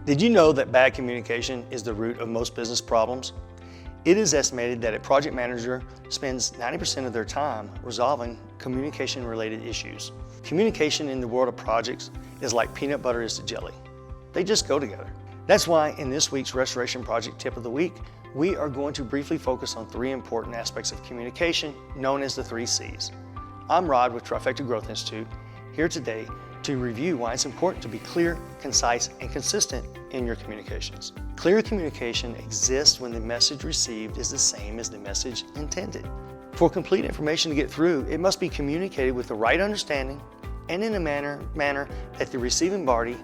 Did you know that bad communication is the root of most business problems? It is estimated that a project manager spends 90% of their time resolving communication-related issues. Communication in the world of projects is like peanut butter is to jelly. They just go together. That's why in this week's Restoration Project Tip of the Week, we are going to briefly focus on three important aspects of communication known as the 3 C's. I'm Rod with Trifecta Growth Institute, here today to review why it's important to be clear, concise, and consistent in your communications. Clear communication exists when the message received is the same as the message intended. For complete information to get through, it must be communicated with the right understanding and in a manner that the receiving party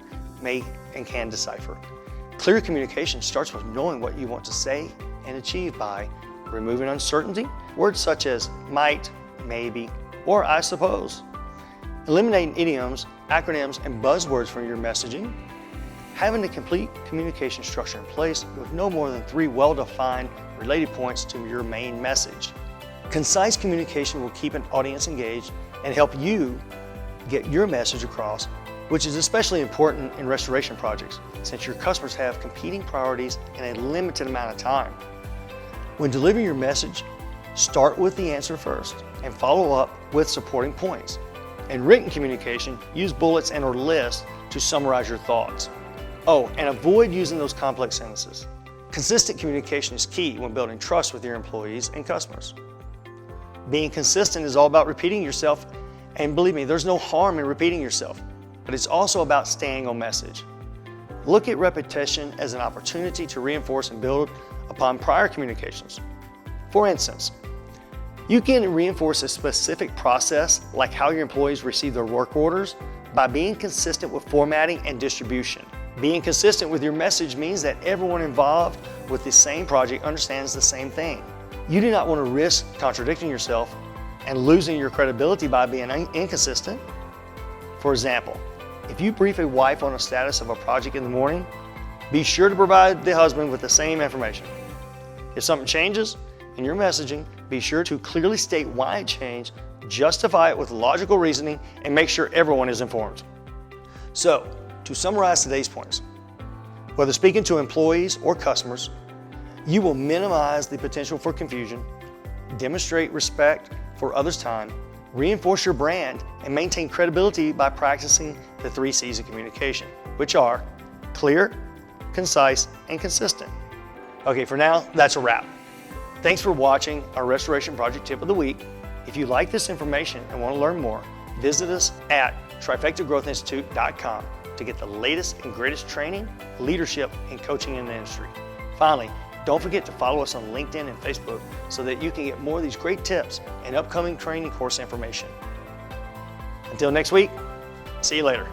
may and can decipher. Clear communication starts with knowing what you want to say and achieve by removing uncertainty, words such as might, maybe, or I suppose. Eliminating idioms, acronyms, and buzzwords from your messaging. Having a complete communication structure in place with no more than 3 well-defined related points to your main message. Concise communication will keep an audience engaged and help you get your message across, which is especially important in restoration projects since your customers have competing priorities in a limited amount of time. When delivering your message, start with the answer first and follow up with supporting points. In written communication, use bullets and/or lists to summarize your thoughts. Oh, and avoid using those complex sentences. Consistent communication is key when building trust with your employees and customers. Being consistent is all about repeating yourself, and believe me, there's no harm in repeating yourself, but it's also about staying on message. Look at repetition as an opportunity to reinforce and build upon prior communications. For instance, you can reinforce a specific process, like how your employees receive their work orders, by being consistent with formatting and distribution. Being consistent with your message means that everyone involved with the same project understands the same thing. You do not want to risk contradicting yourself and losing your credibility by being inconsistent. For example, if you brief a wife on a status of a project in the morning, be sure to provide the husband with the same information. If something changes in your messaging, be sure to clearly state why it changed, justify it with logical reasoning, and make sure everyone is informed. So, to summarize today's points, whether speaking to employees or customers, you will minimize the potential for confusion, demonstrate respect for others' time, reinforce your brand, and maintain credibility by practicing the 3 C's of communication, which are clear, concise, and consistent. Okay, for now, that's a wrap. Thanks for watching our Restoration Project Tip of the Week. If you like this information and want to learn more, visit us at trifectagrowthinstitute.com to get the latest and greatest training, leadership, and coaching in the industry. Finally, don't forget to follow us on LinkedIn and Facebook so that you can get more of these great tips and upcoming training course information. Until next week, see you later.